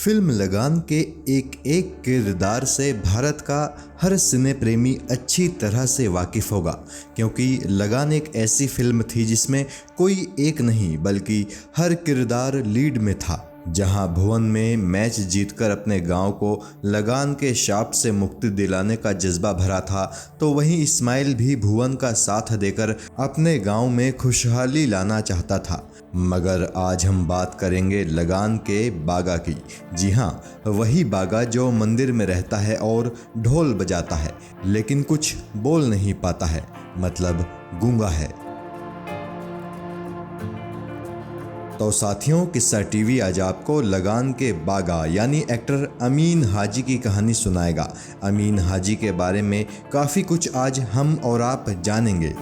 Film लगान के एक एक किरदार से भारत का हर सिने प्रेमी अच्छी तरह से वाकिफ होगा, क्योंकि लगान एक ऐसी फिल्म थी जिसमें कोई एक नहीं बल्कि हर किरदार लीड में था। जहां भुवन में मैच जीतकर अपने गांव को लगान के शाप से मुक्ति दिलाने का जज्बा भरा था, तो वहीं इस्माइल भी भुवन का साथ देकर अपने गांव में खुशहाली लाना चाहता था। मगर आज हम बात करेंगे लगान के बागा की। जी हाँ, वही बागा जो मंदिर में रहता है और ढोल बजाता है लेकिन कुछ बोल नहीं पाता है, मतलब गूंगा है। तो साथियों, किस्सा टीवी आज आपको लगान के बागा यानी एक्टर अमीन हाजी की कहानी सुनाएगा। अमीन हाजी के बारे में काफ़ी कुछ आज हम और आप जानेंगे।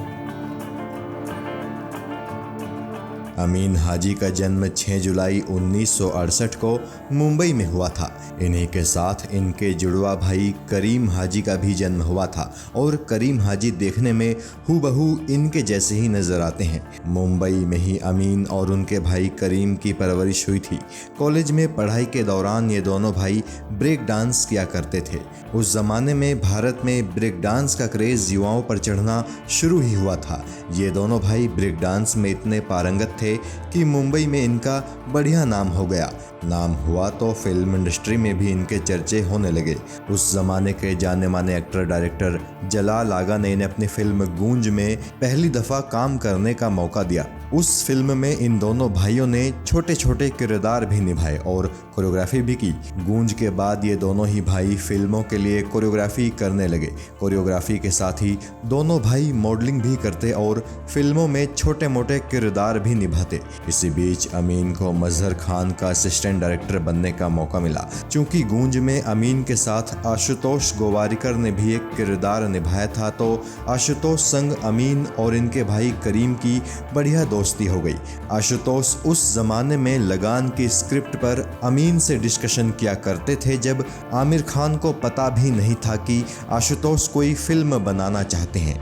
अमीन हाजी का जन्म 6 जुलाई 1968 को मुंबई में हुआ था। इन्हीं के साथ इनके जुड़वा भाई करीम हाजी का भी जन्म हुआ था और करीम हाजी देखने में हूबहू इनके जैसे ही नजर आते हैं। मुंबई में ही अमीन और उनके भाई करीम की परवरिश हुई थी। कॉलेज में पढ़ाई के दौरान ये दोनों भाई ब्रेक डांस किया करते थे। उस जमाने में भारत में ब्रेक डांस का क्रेज युवाओं पर चढ़ना शुरू ही हुआ था। ये दोनों भाई ब्रेक डांस में इतने पारंगत थे कि मुंबई में इनका बढ़िया नाम हो गया। नाम हुआ तो फिल्म इंडस्ट्री में भी इनके चर्चे होने लगे। उस जमाने के जाने माने एक्टर डायरेक्टर जलाल आगा ने इन्हें अपनी फिल्म गूंज में पहली दफा काम करने का मौका दिया। उस फिल्म में इन दोनों भाइयों ने छोटे छोटे किरदार भी निभाए और कोरियोग्राफी भी की। गूंज के बाद ये दोनों ही भाई फिल्मों के लिए कोरियोग्राफी करने लगे। कोरियोग्राफी के साथ ही दोनों भाई मॉडलिंग भी करते और फिल्मों में छोटे मोटे किरदार भी निभाते। इसी बीच अमीन को मजहर खान का असिस्टेंट डायरेक्टर बनने का मौका मिला। चूंकि गूंज में अमीन के साथ आशुतोष गोवारिकर ने भी एक किरदार निभाया था, तो आशुतोष संग अमीन और इनके भाई करीम की बढ़िया दोस्ती हो गई। आशुतोष उस जमाने में लगान की स्क्रिप्ट पर अमीन से डिस्कशन किया करते थे, जब आमिर खान को पता भी नहीं था कि आशुतोष कोई फिल्म बनाना चाहते हैं।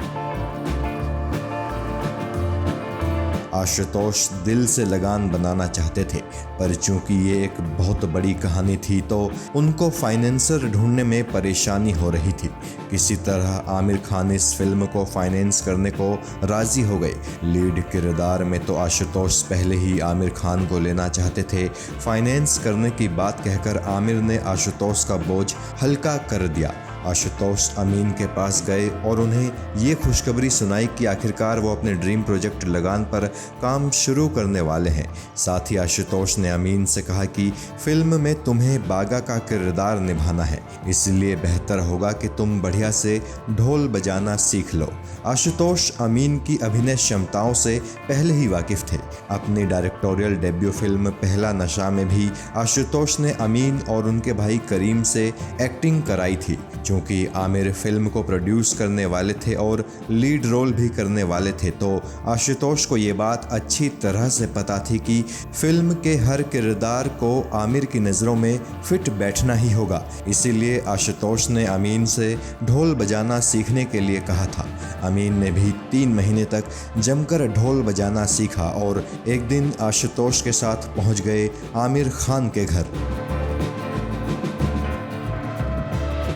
आशुतोष दिल से लगान बनाना चाहते थे, पर चूंकि ये एक बहुत बड़ी कहानी थी तो उनको फाइनेंसर ढूंढने में परेशानी हो रही थी। किसी तरह आमिर खान इस फिल्म को फाइनेंस करने को राजी हो गए। लीड किरदार में तो आशुतोष पहले ही आमिर खान को लेना चाहते थे। फाइनेंस करने की बात कहकर आमिर ने आशुतोष का बोझ हल्का कर दिया। आशुतोष अमीन के पास गए और उन्हें ये खुशखबरी सुनाई कि आखिरकार वो अपने ड्रीम प्रोजेक्ट लगान पर काम शुरू करने वाले हैं। साथ ही आशुतोष ने अमीन से कहा कि फिल्म में तुम्हें बागा का किरदार निभाना है, इसलिए बेहतर होगा कि तुम बढ़िया से ढोल बजाना सीख लो। आशुतोष अमीन की अभिनय क्षमताओं से पहले ही वाकिफ थे। अपनी डायरेक्टोरियल डेब्यू फिल्म पहला नशा में भी आशुतोष ने अमीन और उनके भाई करीम से एक्टिंग कराई थी। चूंकि आमिर फिल्म को प्रोड्यूस करने वाले थे और लीड रोल भी करने वाले थे, तो आशुतोष को ये बात अच्छी तरह से पता थी कि फिल्म के हर किरदार को आमिर की नज़रों में फिट बैठना ही होगा। इसीलिए आशुतोष ने अमीन से ढोल बजाना सीखने के लिए कहा था। अमीन ने भी 3 महीने तक जमकर ढोल बजाना सीखा और एक दिन आशुतोष के साथ पहुंच गए आमिर खान के घर।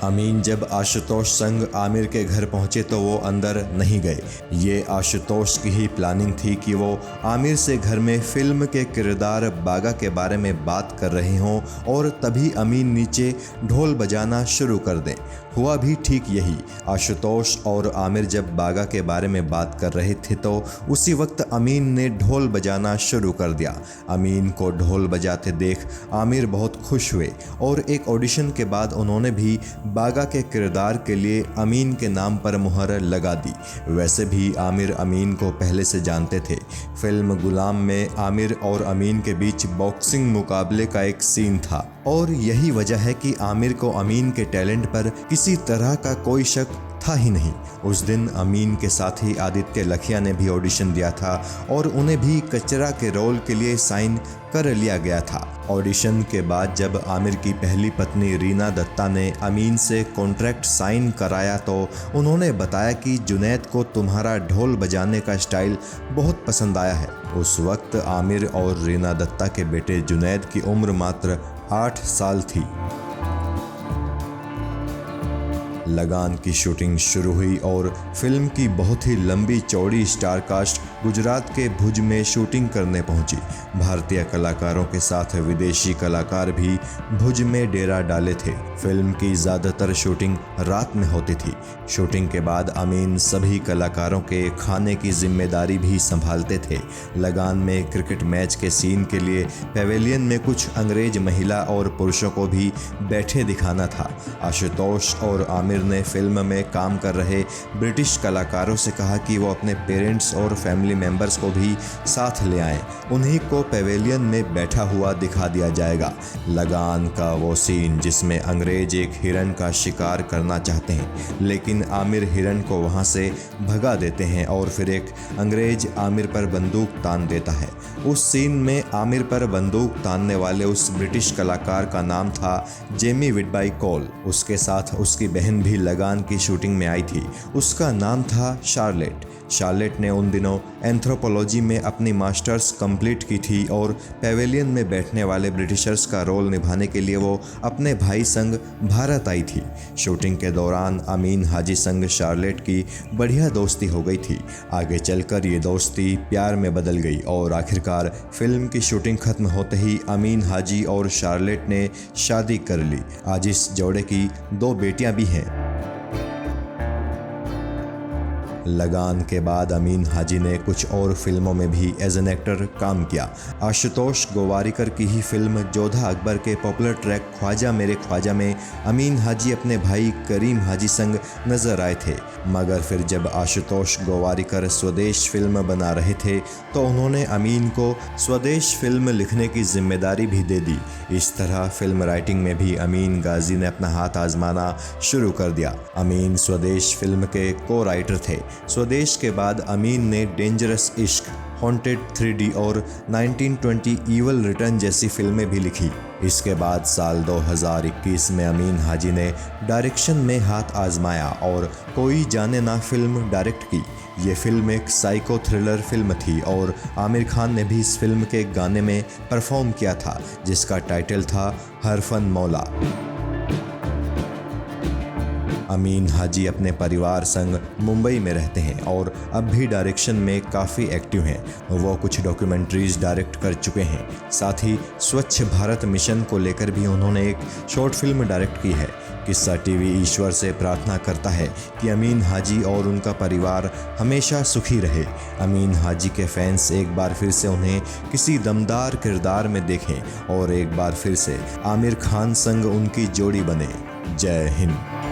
अमीन जब आशुतोष संग आमिर के घर पहुंचे तो वो अंदर नहीं गए। ये आशुतोष की ही प्लानिंग थी कि वो आमिर से घर में फिल्म के किरदार बागा के बारे में बात कर रहे हों और तभी अमीन नीचे ढोल बजाना शुरू कर दें। हुआ भी ठीक यही। आशुतोष और आमिर जब बागा के बारे में बात कर रहे थे तो उसी वक्त अमीन ने ढोल बजाना शुरू कर दिया। अमीन को ढोल बजाते देख आमिर बहुत खुश हुए और एक ऑडिशन के बाद उन्होंने भी बागा के किरदार के लिए अमीन के नाम पर मुहर लगा दी। वैसे भी आमिर अमीन को पहले से जानते थे। फिल्म गुलाम में आमिर और अमीन के बीच बॉक्सिंग मुकाबले का एक सीन था और यही वजह है कि आमिर को अमीन के टैलेंट पर किसी तरह का कोई शक था ही नहीं। उस दिन अमीन के साथ ही आदित्य लखिया ने भी ऑडिशन दिया था और उन्हें भी कचरा के रोल के लिए साइन कर लिया गया था। ऑडिशन के बाद जब आमिर की पहली पत्नी रीना दत्ता ने अमीन से कॉन्ट्रैक्ट साइन कराया तो उन्होंने बताया कि जुनैद को तुम्हारा ढोल बजाने का स्टाइल बहुत पसंद आया है। उस वक्त आमिर और रीना दत्ता के बेटे जुनैद की उम्र मात्र 8 साल थी। लगान की शूटिंग शुरू हुई और फिल्म की बहुत ही लंबी चौड़ी स्टार कास्ट गुजरात के भुज में शूटिंग करने पहुंची। भारतीय कलाकारों के साथ विदेशी कलाकार भी भुज में डेरा डाले थे। फिल्म की ज़्यादातर शूटिंग रात में होती थी। शूटिंग के बाद अमीन सभी कलाकारों के खाने की जिम्मेदारी भी संभालते थे। लगान में क्रिकेट मैच के सीन के लिए पेवेलियन में कुछ अंग्रेज महिला और पुरुषों को भी बैठे दिखाना था। आशुतोष और आमिर ने फिल्म में काम कर रहे ब्रिटिश कलाकारों से कहा कि वो अपने पेरेंट्स और फैमिली मेंबर्स को भी साथ ले आएं। उन्हीं को पेवेलियन में बैठा हुआ दिखा दिया जाएगा। लगान का वो सीन जिसमें अंग्रेज एक हिरन का शिकार करना चाहते हैं, लेकिन आमिर हिरन को वहां से भगा देते हैं और फिर एक अंग्रेज आमिर पर बंदूक तान देता है। उस सीन में आमिर पर बंदूक तानने वाले उस ब्रिटिश कलाकार का नाम था जेमी विडबाई कॉल। उसके साथ उसकी बहन भी लगान की शूटिंग में आई थी। उसका नाम था शार्लेट। शार्लेट ने उन दिनों एंथ्रोपोलॉजी में अपनी मास्टर्स कंप्लीट की थी और पेवेलियन में बैठने वाले ब्रिटिशर्स का रोल निभाने के लिए वो अपने भाई संग भारत आई थी। शूटिंग के दौरान अमीन हाजी संग शार्लेट की बढ़िया दोस्ती हो गई थी। आगे चलकर ये दोस्ती प्यार में बदल गई और आखिरकार फिल्म की शूटिंग खत्म होते ही अमीन हाजी और शार्लेट ने शादी कर ली। आज इस जोड़े की 2 बेटियां भी हैं। लगान के बाद अमीन हाजी ने कुछ और फिल्मों में भी एज एन एक्टर काम किया। आशुतोष गोवारिकर की ही फिल्म जोधा अकबर के पॉपुलर ट्रैक ख्वाजा मेरे ख्वाजा में अमीन हाजी अपने भाई करीम हाजी संग नजर आए थे। मगर फिर जब आशुतोष गोवारिकर स्वदेश फिल्म बना रहे थे तो उन्होंने अमीन को स्वदेश फिल्म लिखने की जिम्मेदारी भी दे दी। इस तरह फिल्म राइटिंग में भी अमीन गाजी ने अपना हाथ आजमाना शुरू कर दिया। अमीन स्वदेश फिल्म के को राइटर थे। स्वदेश के बाद अमीन ने डेंजरस इश्क, हॉन्टेड 3D और 1920 ईवल रिटर्न जैसी फिल्में भी लिखी। इसके बाद साल 2021 में अमीन हाजी ने डायरेक्शन में हाथ आजमाया और कोई जाने ना फिल्म डायरेक्ट की। ये फिल्म एक साइको थ्रिलर फिल्म थी और आमिर खान ने भी इस फिल्म के गाने में परफॉर्म किया था, जिसका टाइटल था हरफन मौला। अमीन हाजी अपने परिवार संग मुंबई में रहते हैं और अब भी डायरेक्शन में काफ़ी एक्टिव हैं। वो कुछ डॉक्यूमेंट्रीज डायरेक्ट कर चुके हैं। साथ ही स्वच्छ भारत मिशन को लेकर भी उन्होंने एक शॉर्ट फिल्म डायरेक्ट की है। किस्सा टीवी ईश्वर से प्रार्थना करता है कि अमीन हाजी और उनका परिवार हमेशा सुखी रहे। अमीन हाजी के फैंस एक बार फिर से उन्हें किसी दमदार किरदार में देखें और एक बार फिर से आमिर खान संग उनकी जोड़ी बने। जय हिंद।